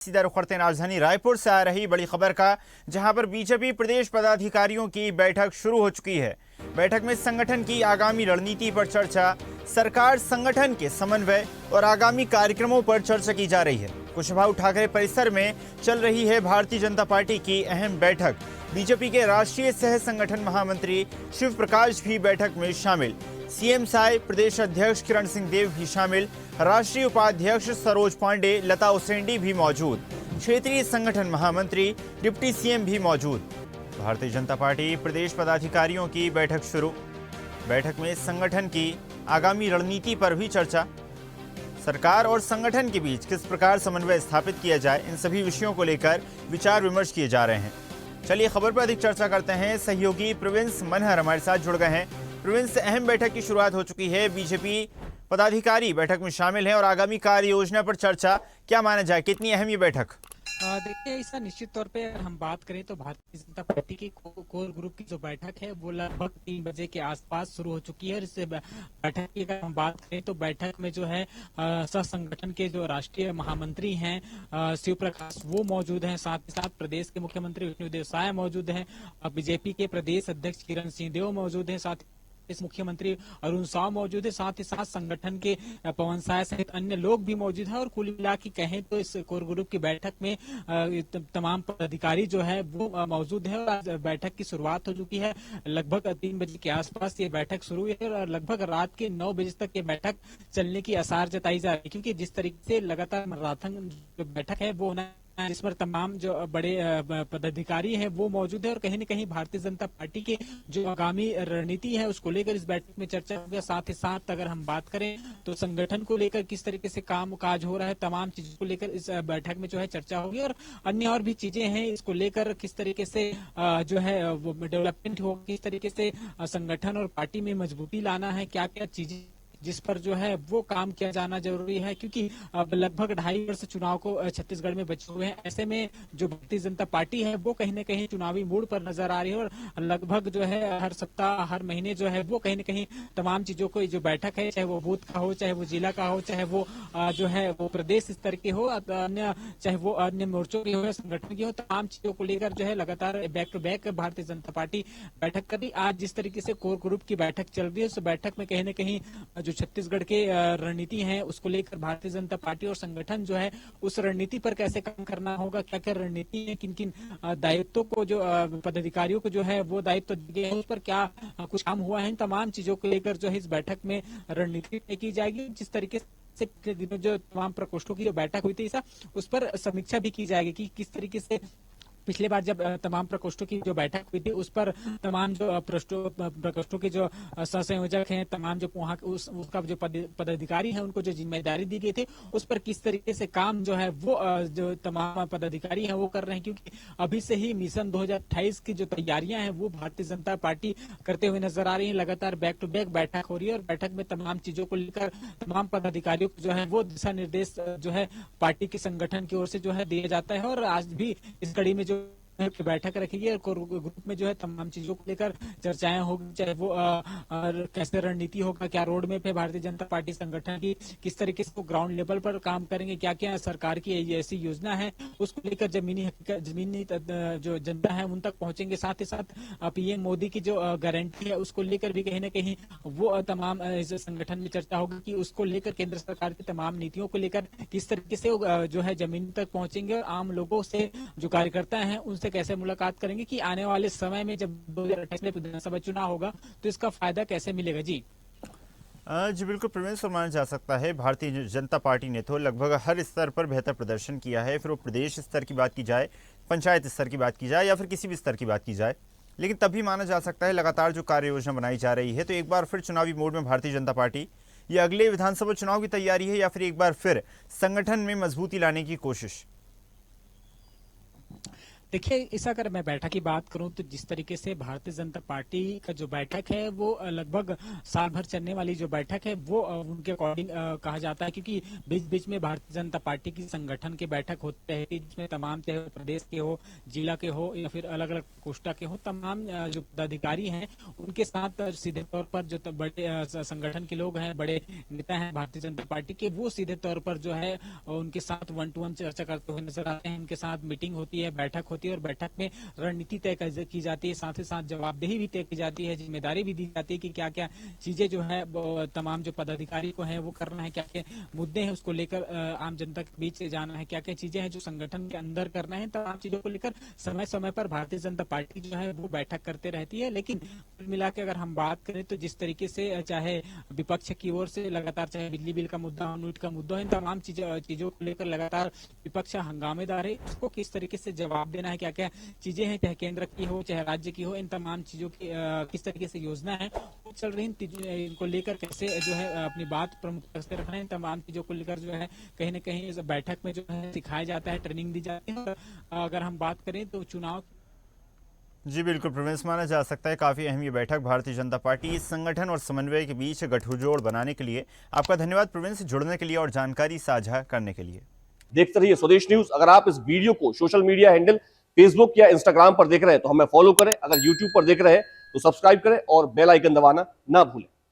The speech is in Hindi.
सीधा रुख करते हैं राजधानी रायपुर से आ रही बड़ी खबर का, जहां पर बीजेपी प्रदेश पदाधिकारियों की बैठक शुरू हो चुकी है। बैठक में संगठन की आगामी रणनीति पर चर्चा, सरकार संगठन के समन्वय और आगामी कार्यक्रमों पर चर्चा की जा रही है। कुशवाहा ठाकरे परिसर में चल रही है भारतीय जनता पार्टी की अहम बैठक। बीजेपी के राष्ट्रीय सह संगठन महामंत्री शिव प्रकाश भी बैठक में शामिल। सीएम साय, प्रदेश अध्यक्ष किरण सिंह देव भी शामिल। राष्ट्रीय उपाध्यक्ष सरोज पांडे, लता उसेंडी भी मौजूद। क्षेत्रीय संगठन महामंत्री, डिप्टी सीएम भी मौजूद। भारतीय जनता पार्टी प्रदेश पदाधिकारियों की बैठक शुरू। बैठक में संगठन की आगामी रणनीति पर भी चर्चा, सरकार और संगठन के बीच किस प्रकार समन्वय स्थापित किया जाए, इन सभी विषयों को लेकर विचार विमर्श किए जा रहे हैं। चलिए खबर पर अधिक चर्चा करते हैं। सहयोगी प्रिंस मनहर हमारे साथ जुड़ गए हैं। प्रिंस, अहम बैठक की शुरुआत हो चुकी है, बीजेपी पदाधिकारी बैठक में शामिल हैं और आगामी कार्य योजना पर चर्चा, क्या माना जाए, कितनी अहम ये बैठक? देखिए, ऐसा निश्चित तौर पे अगर हम बात करें तो भारतीय जनता पार्टी की कोर ग्रुप की जो बैठक है वो लगभग 3 बजे के आसपास शुरू हो चुकी है। और इस बैठक की अगर हम बात करें तो बैठक में जो है सह संगठन के जो राष्ट्रीय महामंत्री हैं शिव प्रकाश वो मौजूद हैं, साथ ही साथ प्रदेश के मुख्यमंत्री विष्णुदेव साय मौजूद हैं, बीजेपी के प्रदेश अध्यक्ष किरण सिंह देव मौजूद हैं, साथ इस मुख्यमंत्री अरुण साव मौजूद है, साथ ही साथ संगठन के पवन साय सहित अन्य लोग भी मौजूद हैं। और कुल मिला के कहें तो इस कोर ग्रुप की बैठक में तमाम पदाधिकारी जो है वो मौजूद है। और आज बैठक की शुरुआत हो चुकी है। लगभग 3 बजे के आसपास ये बैठक शुरू हुई है और लगभग रात के 9 बजे तक ये बैठक चलने की आसार जताई जा रही है, क्योंकि जिस तरीके से लगातार मैराथन जो बैठक है वो होना, इस पर तमाम जो बड़े पदाधिकारी हैं वो मौजूद है। और कहीं न कहीं भारतीय जनता पार्टी की जो आगामी रणनीति है उसको लेकर इस बैठक में चर्चा होगी। साथ ही साथ अगर हम बात करें तो संगठन को लेकर किस तरीके से काम काज हो रहा है, तमाम चीजों को लेकर इस बैठक में जो है चर्चा होगी। और अन्य और भी चीजें हैं, इसको लेकर किस तरीके से जो है वो डेवलपमेंट हो, किस तरीके से संगठन और पार्टी में मजबूती लाना है, क्या क्या चीजें जिस पर जो है वो काम किया जाना जरूरी है, क्योंकि अब लगभग 2.5 वर्ष चुनाव को छत्तीसगढ़ में बचे हुए हैं। ऐसे में जो भारतीय जनता पार्टी है वो कहीं न कहीं चुनावी मूड पर नजर आ रही है। और लगभग जो है हर सप्ताह हर महीने जो है वो कहीं न कहीं तमाम चीजों को जो बैठक है, चाहे वो बूथ का हो, चाहे वो जिला का हो, चाहे वो जो है वो प्रदेश स्तर के हो, अन्य चाहे वो अन्य मोर्चों की हो, संगठन की हो, तमाम चीजों को लेकर जो है लगातार back to back Bharatiya Janata party बैठक कर रही। आज जिस तरीके से कोर ग्रुप की बैठक चल रही है, उस बैठक में कहीं न कहीं जो छत्तीसगढ़ के रणनीति है उसको लेकर भारतीय जनता पार्टी और संगठन जो है उस रणनीति पर कैसे काम करना होगा, क्या क्या रणनीति है, किन किन दायित्वों को जो पदाधिकारियों को जो है वो दायित्व दिए हैं, उस पर क्या कुछ काम हुआ है, इन तमाम चीजों को लेकर जो है इस बैठक में रणनीति तय की जाएगी। जिस तरीके से पिछले दिनों जो तमाम प्रकोष्ठों की जो बैठक हुई थी उस पर समीक्षा भी की जाएगी कि किस तरीके से पिछले बार जब तमाम प्रकोष्ठों की जो बैठक हुई थी उस पर तमाम जो प्रकोष्ठों के जो सहसंयोजक हैं, तमाम जो वहाँ उसका जो पदाधिकारी हैं उनको जो जिम्मेदारी दी गई थी उस पर किस तरीके से काम जो है वो जो तमाम पदाधिकारी हैं वो कर रहे हैं। क्योंकि अभी से ही मिशन 2028 की जो तैयारियां हैं वो भारतीय जनता पार्टी करते हुए नजर आ रही है। लगातार बैक टू बैक बैठक हो रही है और बैठक में तमाम चीजों को लेकर तमाम पदाधिकारियों को जो है वो दिशा निर्देश जो है पार्टी के संगठन की ओर से जो है दिया जाता है। और आज भी इस कड़ी में जो बैठक रखेगी और ग्रुप में जो है तमाम चीजों को लेकर चर्चाएं होगी, चाहे वो कैसे रणनीति होगा, क्या रोड मैप है भारतीय जनता पार्टी संगठन की, किस तरीके से वो ग्राउंड लेवल पर काम करेंगे, क्या क्या सरकार की ऐसी योजना है उसको लेकर जमीनी जो जनता है उन तक पहुंचेंगे। साथ ही साथ पीएम मोदी की जो गारंटी है उसको लेकर भी कहीं ना कहीं वो तमाम इस संगठन में चर्चा होगी कि उसको लेकर केंद्र सरकार की तमाम नीतियों को लेकर किस तरीके से जो है जमीन तक पहुंचेंगे और आम लोगों से जो कार्यकर्ता है उनसे कैसे मुलाकात करेंगे कि आने वाले समय में जब 2028 में विधानसभा चुनाव होगा तो इसका फायदा कैसे मिलेगा। जी जी बिल्कुल प्रवीण, माना जा सकता है भारतीय जनता पार्टी ने तो लगभग हर स्तर पर बेहतर प्रदर्शन किया है, फिर वो प्रदेश स्तर की बात की जाए, पंचायत स्तर की बात की जाए या फिर किसी भी स्तर की बात की जाए, लेकिन तभी माना जा सकता है लगातार जो कार्य योजना बनाई जा रही है तो एक बार फिर चुनावी मोड में भारतीय जनता पार्टी ये अगले विधानसभा चुनाव की तैयारी है या फिर एक बार फिर संगठन में मजबूती लाने की कोशिश? देखिए, इस अगर मैं बैठक की बात करूं तो जिस तरीके से भारतीय जनता पार्टी का जो बैठक है वो लगभग साल भर चलने वाली जो बैठक है वो उनके अकॉर्डिंग कहा जाता है, क्योंकि बीच बीच में भारतीय जनता पार्टी की संगठन की बैठक होती रहती है, जिसमें तमाम चाहे प्रदेश के हो, जिला के हो या फिर अलग अलग कोष्ठा के हो, तमाम जो पदाधिकारी हैं उनके साथ सीधे तौर पर जो बड़े संगठन के लोग हैं, बड़े नेता हैं भारतीय जनता पार्टी के, वो सीधे तौर पर जो है उनके साथ 1-to-1 चर्चा करते हुए नजर आते हैं। उनके साथ मीटिंग होती है, बैठक होती है और बैठक में रणनीति तय की जाती है, साथ ही साथ जवाबदेही भी तय की जाती है, जिम्मेदारी भी दी जाती है कि क्या क्या चीजें जो है तमाम जो पदाधिकारी को है वो करना है, क्या क्या मुद्दे हैं उसको लेकर आम जनता के बीच जाना है, क्या क्या चीजें हैं जो संगठन के अंदर करना है, तमाम चीजों को लेकर समय समय पर भारतीय जनता पार्टी जो है वो बैठक करते रहती है। लेकिन कुल मिला के अगर हम बात करें तो जिस तरीके से चाहे विपक्ष की ओर से लगातार चाहे बिजली बिल का मुद्दा हो, नीट का मुद्दा हो, इन तमाम चीजों को लेकर लगातार विपक्ष हंगामेदार है, उसको किस तरीके से जवाब देना है, क्या क्या चीजें हैं, चाहे केंद्र की हो चाहे राज्य की हो, इन तमाम चीजों की किस तरीके से योजना है वो चल रही है, इनको लेकर कैसे जो है अपनी बात प्रमुखता से रखना है, इन तमाम चीजों को लेकर जो है कहीं ना कहीं इस बैठक में जो है सिखाया जाता है, ट्रेनिंग दी जाती है। अगर हम बात करें तो चुनाव जी बिल्कुल प्रोविंस, माना जा सकता है काफ़ी अहम ये बैठक भारतीय जनता पार्टी इस संगठन और समन्वय के बीच गठजोड़ बनाने के लिए। आपका धन्यवाद प्रोविंस, जुड़ने के लिए और जानकारी साझा करने के लिए। देखते रहिए स्वदेश न्यूज। अगर आप इस वीडियो को सोशल मीडिया हैंडल फेसबुक या इंस्टाग्राम पर देख रहे हैं तो हमें फॉलो करें, अगर यूट्यूब पर देख रहे हैं तो सब्सक्राइब करें और बेल आइकन दबाना ना भूलें।